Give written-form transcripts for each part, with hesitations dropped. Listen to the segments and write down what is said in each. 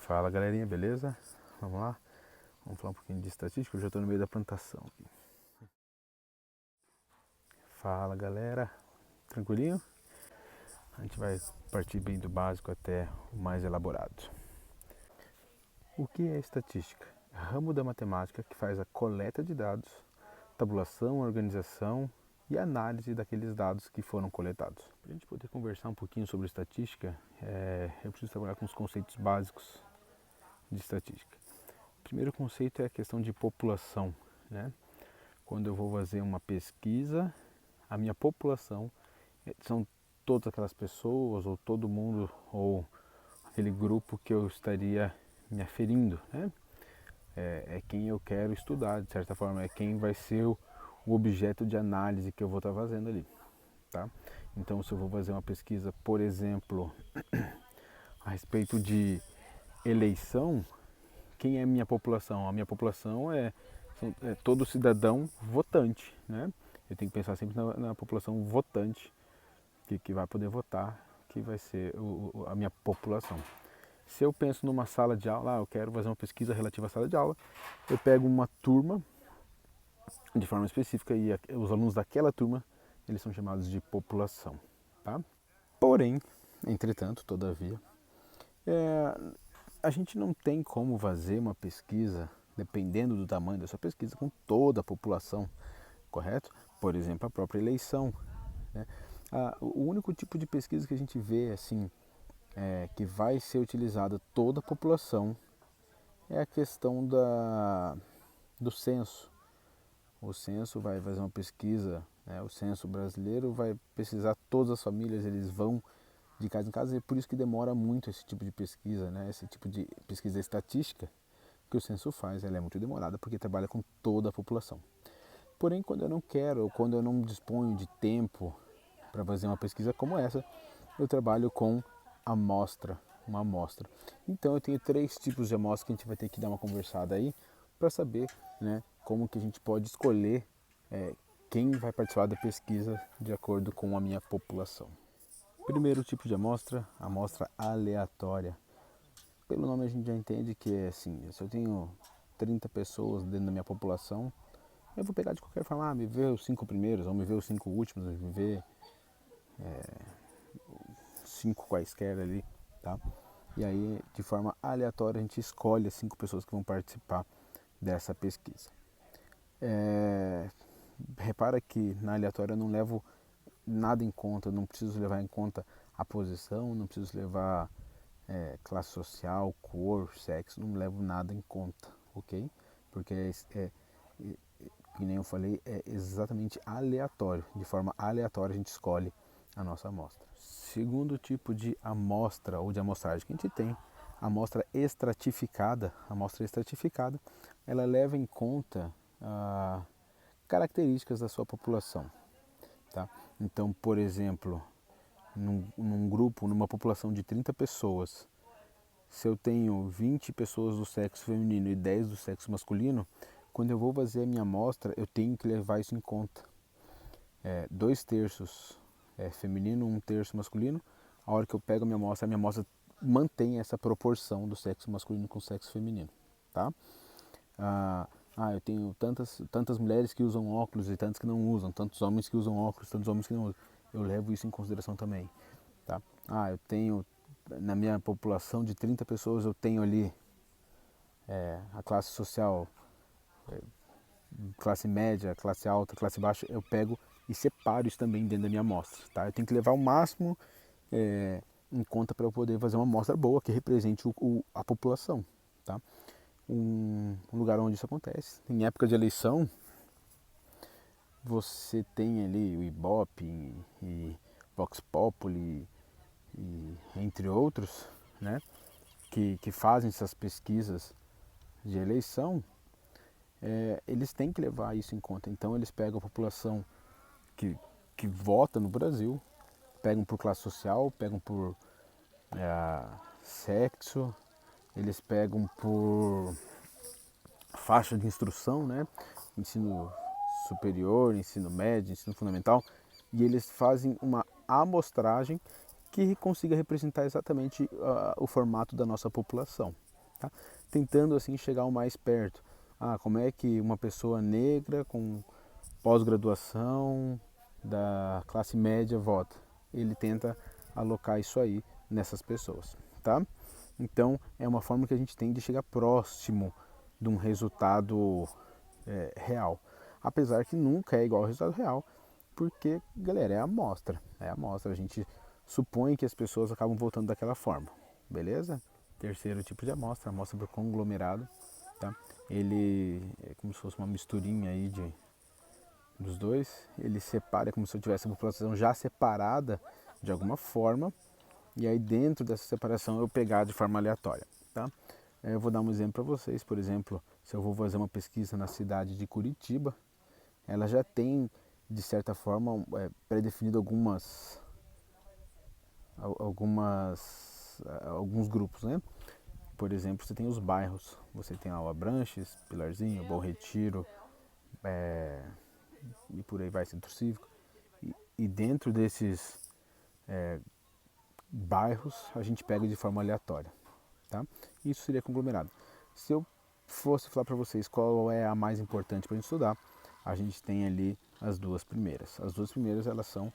Fala galerinha, beleza? Vamos lá? Vamos falar um pouquinho de estatística, eu já estou no meio da plantação aqui. Fala galera, tranquilinho? A gente vai partir bem do básico até o mais elaborado. O que é estatística? Ramo da matemática que faz a coleta de dados, tabulação, organização e análise daqueles dados que foram coletados. Para a gente poder conversar um pouquinho sobre estatística, eu preciso trabalhar com os conceitos básicos de estatística. O primeiro conceito é a questão de população, né? Quando eu vou fazer uma pesquisa, a minha população são todas aquelas pessoas, ou todo mundo, ou aquele grupo que eu estaria me aferindo, né? É quem eu quero estudar, de certa forma, é quem vai ser o objeto de análise que eu vou estar fazendo ali, tá? Então, se eu vou fazer uma pesquisa, por exemplo, a respeito de eleição, quem é a minha população? A minha população é todo cidadão votante, né? Eu tenho que pensar sempre na população votante que vai poder votar, que vai ser a minha população. Se eu penso numa sala de aula, eu quero fazer uma pesquisa relativa à sala de aula, eu pego uma turma de forma específica e os alunos daquela turma, eles são chamados de população, tá? Porém, entretanto, todavia, a gente não tem como fazer uma pesquisa, dependendo do tamanho da sua pesquisa, com toda a população, correto? Por exemplo, a própria eleição, né? O único tipo de pesquisa que a gente vê assim, que vai ser utilizada toda a população é a questão do censo. O censo vai fazer uma pesquisa, né? O censo brasileiro vai pesquisar todas as famílias, eles vão de casa em casa, e é por isso que demora muito esse tipo de pesquisa, né? Esse tipo de pesquisa estatística que o censo faz, ela é muito demorada porque trabalha com toda a população. Porém, quando eu não quero, ou quando eu não disponho de tempo para fazer uma pesquisa como essa, eu trabalho com amostra, uma amostra. Então eu tenho 3 tipos de amostra que a gente vai ter que dar uma conversada aí para saber, né, como que a gente pode escolher quem vai participar da pesquisa de acordo com a minha população. Primeiro tipo de amostra, amostra aleatória. Pelo nome a gente já entende que é assim, se eu tenho 30 pessoas dentro da minha população, eu vou pegar de qualquer forma, me ver os 5 primeiros, ou me ver os 5 últimos, me ver 5 quaisquer ali, tá? E aí, de forma aleatória, a gente escolhe as 5 pessoas que vão participar dessa pesquisa. Repara que na aleatória eu não levo nada em conta, não preciso levar em conta a posição, não preciso levar classe social, cor, sexo, não levo nada em conta, ok? Porque que nem eu falei, é exatamente aleatório. De forma aleatória a gente escolhe a nossa amostra. Segundo tipo de amostra ou de amostragem que a gente tem, a amostra estratificada. A amostra estratificada, ela leva em conta características da sua população, tá? Então, por exemplo, num grupo, numa população de 30 pessoas, se eu tenho 20 pessoas do sexo feminino e 10 do sexo masculino, quando eu vou fazer a minha amostra, eu tenho que levar isso em conta. 2/3 feminino, 1/3 masculino. A hora que eu pego a minha amostra mantém essa proporção do sexo masculino com o sexo feminino, tá? Eu tenho tantas mulheres que usam óculos e tantas que não usam, tantos homens que usam óculos, tantos homens que não usam. Eu levo isso em consideração também, tá? Eu tenho, na minha população de 30 pessoas, eu tenho ali a classe social, classe média, classe alta, classe baixa, eu pego e separo isso também dentro da minha amostra, tá? Eu tenho que levar o máximo em conta para eu poder fazer uma amostra boa que represente a população, tá? Um lugar onde isso acontece, em época de eleição, você tem ali o Ibope e Vox Populi e entre outros, né, que fazem essas pesquisas de eleição. Eles têm que levar isso em conta. Então eles pegam a população que vota no Brasil, pegam por classe social, pegam por sexo, eles pegam por faixa de instrução, né? Ensino superior, ensino médio, ensino fundamental, e eles fazem uma amostragem que consiga representar exatamente o formato da nossa população, tá? Tentando assim chegar o mais perto. Como é que uma pessoa negra com pós-graduação da classe média vota? Ele tenta alocar isso aí nessas pessoas, tá? Então é uma forma que a gente tem de chegar próximo de um resultado real. Apesar que nunca é igual ao resultado real, porque, galera, é amostra. É amostra. A gente supõe que as pessoas acabam votando daquela forma, beleza? Terceiro tipo de amostra, amostra por conglomerado, tá? Ele é como se fosse uma misturinha aí dos dois. Ele separa, é como se eu tivesse a população já separada de alguma forma, e aí dentro dessa separação eu pegar de forma aleatória, tá? Eu vou dar um exemplo para vocês. Por exemplo, se eu vou fazer uma pesquisa na cidade de Curitiba, ela já tem, de certa forma, pré-definido alguns grupos, né? Por exemplo, você tem os bairros, você tem a Abranches, Pilarzinho, Bom Retiro, e por aí vai, Centro Cívico. E dentro desses bairros, a gente pega de forma aleatória, tá? Isso seria conglomerado. Se eu fosse falar para vocês qual é a mais importante para a gente estudar, a gente tem ali as duas primeiras. As duas primeiras, elas são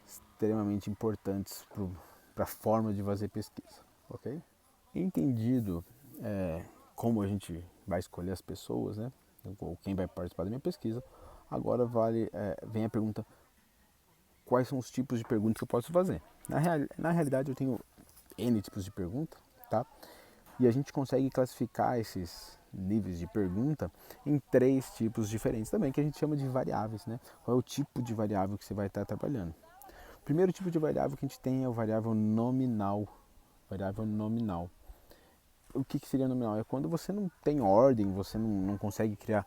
extremamente importantes para a forma de fazer pesquisa, ok? Entendido como a gente vai escolher as pessoas, né? Ou quem vai participar da minha pesquisa, agora vem a pergunta: quais são os tipos de perguntas que eu posso fazer? Na realidade, eu tenho N tipos de pergunta, tá? E a gente consegue classificar esses níveis de pergunta em 3 tipos diferentes também, que a gente chama de variáveis, né? Qual é o tipo de variável que você vai estar trabalhando? O primeiro tipo de variável que a gente tem é o variável nominal. Variável nominal. O que seria nominal? É quando você não tem ordem, você não consegue criar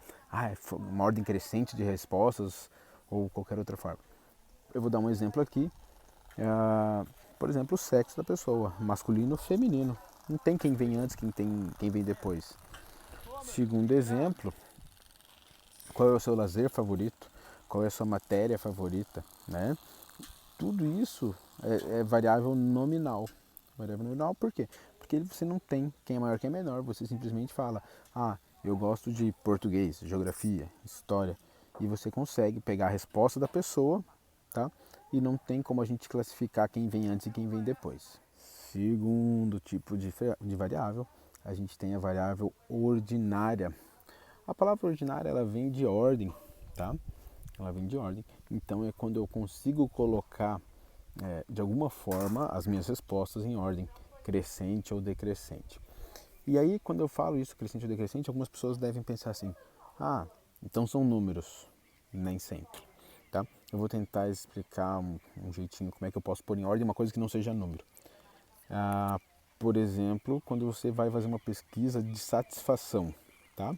uma ordem crescente de respostas ou qualquer outra forma. Eu vou dar um exemplo aqui. Por exemplo, o sexo da pessoa, masculino ou feminino. Não tem quem vem antes, quem vem depois. Segundo exemplo, qual é o seu lazer favorito? Qual é a sua matéria favorita? Né? Tudo isso é variável nominal. Variável nominal por quê? Porque você não tem quem é maior, quem é menor. Você simplesmente fala: eu gosto de português, geografia, história. E você consegue pegar a resposta da pessoa, tá? E não tem como a gente classificar quem vem antes e quem vem depois. Segundo tipo de variável, a gente tem a variável ordinária. A palavra ordinária, ela vem de ordem, tá? Ela vem de ordem. Então é quando eu consigo colocar de alguma forma as minhas respostas em ordem crescente ou decrescente. E aí, quando eu falo isso, crescente ou decrescente, algumas pessoas devem pensar assim: então são números. Nem sempre, tá? Eu vou tentar explicar um jeitinho como é que eu posso pôr em ordem uma coisa que não seja número. Por exemplo, quando você vai fazer uma pesquisa de satisfação, tá?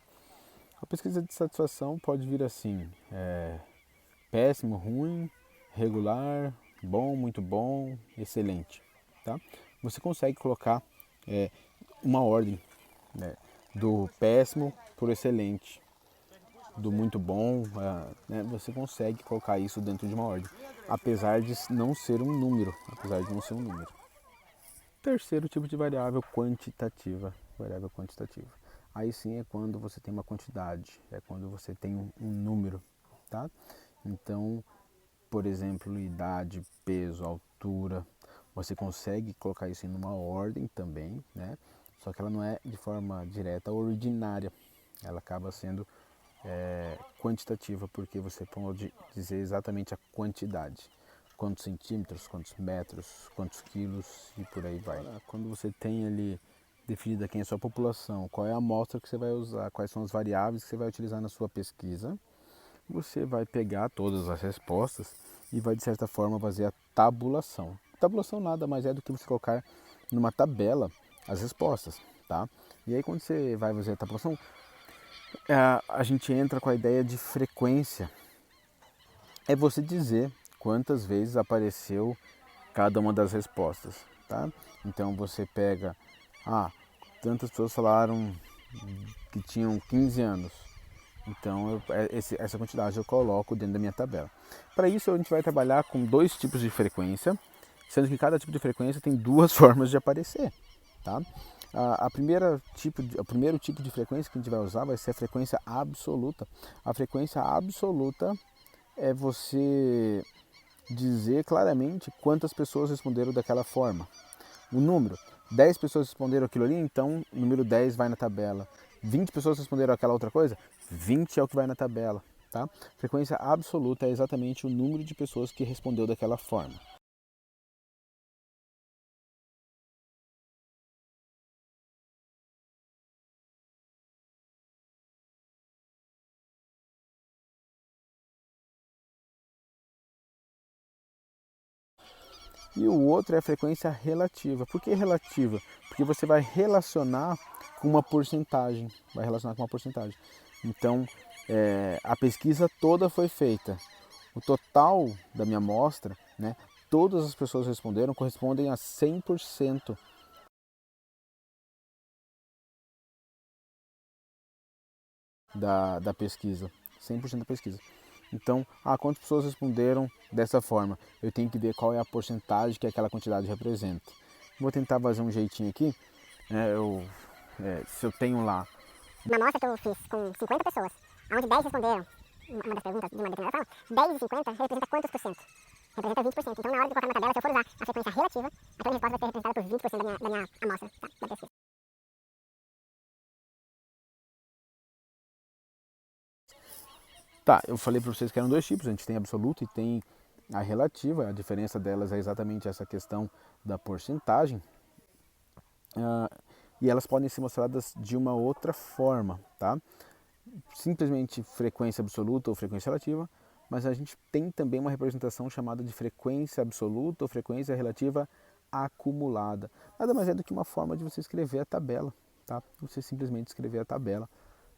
A pesquisa de satisfação pode vir assim: péssimo, ruim, regular, bom, muito bom, excelente, tá? Você consegue colocar uma ordem, né, do péssimo por excelente, do muito bom, né? Você consegue colocar isso dentro de uma ordem, apesar de não ser um número, Terceiro tipo de variável, quantitativa. Variável quantitativa. Aí sim é quando você tem uma quantidade, é quando você tem um número, tá? Então, por exemplo, idade, peso, altura, você consegue colocar isso em uma ordem também, né? Só que ela não é de forma direta ou ordinária, ela acaba sendo quantitativa, porque você pode dizer exatamente a quantidade. Quantos centímetros, quantos metros, quantos quilos e por aí vai. Quando você tem ali definida quem é a sua população, qual é a amostra que você vai usar, quais são as variáveis que você vai utilizar na sua pesquisa, você vai pegar todas as respostas e vai, de certa forma, fazer a tabulação. Tabulação nada mais é do que você colocar numa tabela as respostas, tá? E aí, quando você vai fazer a tabulação, a gente entra com a ideia de frequência. É você dizer quantas vezes apareceu cada uma das respostas, tá? Então você pega, tantas pessoas falaram que tinham 15 anos. Então essa quantidade eu coloco dentro da minha tabela. Para isso a gente vai trabalhar com 2 tipos de frequência, sendo que cada tipo de frequência tem 2 formas de aparecer, tá? O primeiro tipo de frequência que a gente vai usar vai ser a frequência absoluta. A frequência absoluta é você dizer claramente quantas pessoas responderam daquela forma. O número, 10 pessoas responderam aquilo ali, então o número 10 vai na tabela. 20 pessoas responderam aquela outra coisa, 20 é o que vai na tabela. Tá? Frequência absoluta é exatamente o número de pessoas que respondeu daquela forma. E o outro é a frequência relativa. Por que relativa? Porque você vai relacionar com uma porcentagem. Vai relacionar com uma porcentagem. Então, a pesquisa toda foi feita. O total da minha amostra, né, todas as pessoas responderam, correspondem a 100% da pesquisa. 100% da pesquisa. Então, quantas pessoas responderam dessa forma? Eu tenho que ver qual é a porcentagem que aquela quantidade representa. Vou tentar fazer um jeitinho aqui. Se eu tenho lá uma amostra que eu fiz com 50 pessoas, onde 10 responderam uma das perguntas de uma determinada forma, 10 e 50 representa quantos por cento? Representa 20%. Então, na hora de colocar na tabela, se eu for usar a frequência relativa, a resposta vai ser representada por 20% da minha amostra, tá? Da pesquisa. Tá, eu falei para vocês que eram dois tipos, a gente tem a absoluta e tem a relativa, a diferença delas é exatamente essa questão da porcentagem, e elas podem ser mostradas de uma outra forma, tá? Simplesmente frequência absoluta ou frequência relativa, mas a gente tem também uma representação chamada de frequência absoluta ou frequência relativa acumulada. Nada mais é do que uma forma de você escrever a tabela, tá? Você simplesmente escrever a tabela,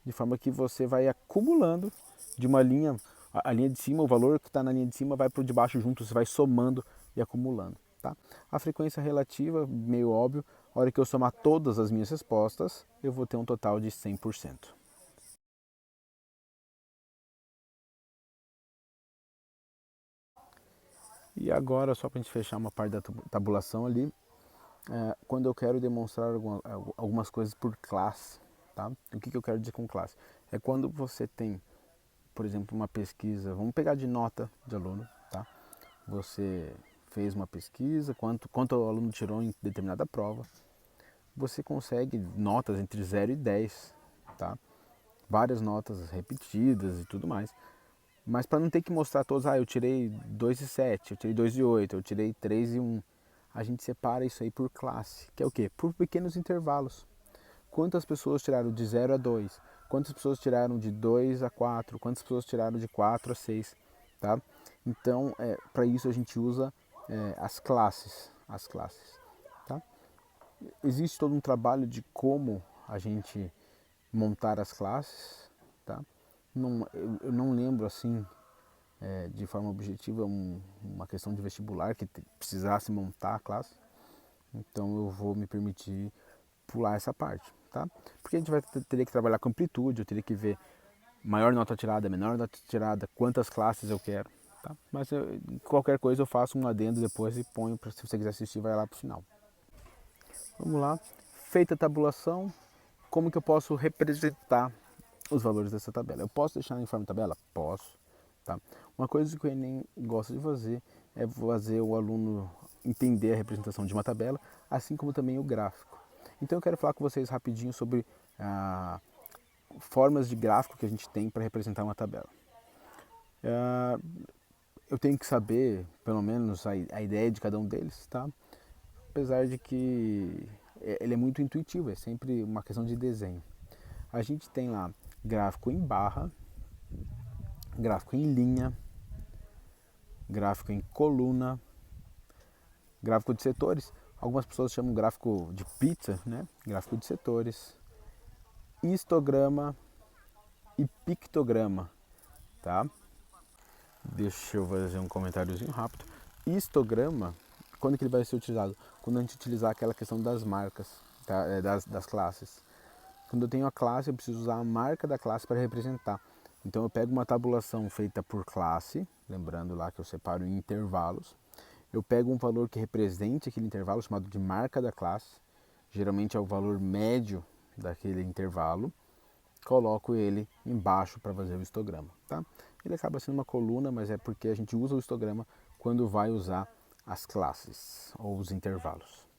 de forma que você vai acumulando de uma linha, a linha de cima, o valor que está na linha de cima vai para o de baixo junto, você vai somando e acumulando. Tá? A frequência relativa, meio óbvio, a hora que eu somar todas as minhas respostas, eu vou ter um total de 100%. E agora, só para a gente fechar uma parte da tabulação ali, quando eu quero demonstrar algumas coisas por classe. Tá? O que eu quero dizer com classe? É quando você tem, por exemplo, uma pesquisa, vamos pegar de nota de aluno, tá? Você fez uma pesquisa, quanto o aluno tirou em determinada prova, você consegue notas entre 0 e 10, tá? Várias notas repetidas e tudo mais. Mas para não ter que mostrar todos, eu tirei 2,7, eu tirei 2,8, eu tirei 3,1. A gente separa isso aí por classe, que é o quê? Por pequenos intervalos. Quantas pessoas tiraram de 0 a 2? Quantas pessoas tiraram de 2 a 4? Quantas pessoas tiraram de 4 a 6? Tá? Então, para isso a gente usa as classes. Tá? Existe todo um trabalho de como a gente montar as classes. Tá? Eu não lembro assim de forma objetiva uma questão de vestibular que precisasse montar a classe. Então eu vou me permitir pular essa parte, tá? Porque a gente teria que trabalhar com amplitude, eu teria que ver maior nota tirada, menor nota tirada, quantas classes eu quero, tá? Mas qualquer coisa eu faço um adendo depois e ponho, se você quiser assistir, vai lá pro final. Vamos lá, feita a tabulação, como que eu posso representar os valores dessa tabela? Eu posso deixar em forma de tabela? Posso, tá? Uma coisa que o Enem gosta de fazer é fazer o aluno entender a representação de uma tabela, assim como também o gráfico. Então eu quero falar com vocês rapidinho sobre formas de gráfico que a gente tem para representar uma tabela. Eu tenho que saber, pelo menos, a ideia de cada um deles, tá? Apesar de que ele é muito intuitivo, é sempre uma questão de desenho. A gente tem lá gráfico em barra, gráfico em linha, gráfico em coluna, gráfico de setores. Algumas pessoas chamam gráfico de pizza, né? Gráfico de setores, histograma e pictograma, tá? Deixa eu fazer um comentáriozinho rápido. Histograma, quando que ele vai ser utilizado? Quando a gente utilizar aquela questão das marcas, tá? das classes. Quando eu tenho a classe, eu preciso usar a marca da classe para representar. Então eu pego uma tabulação feita por classe, lembrando lá que eu separo em intervalos. Eu pego um valor que represente aquele intervalo, chamado de marca da classe. geralmente é o valor médio daquele intervalo, coloco ele embaixo para fazer o histograma, tá? Ele acaba sendo uma coluna, mas é porque a gente usa o histograma quando vai usar as classes ou os intervalos.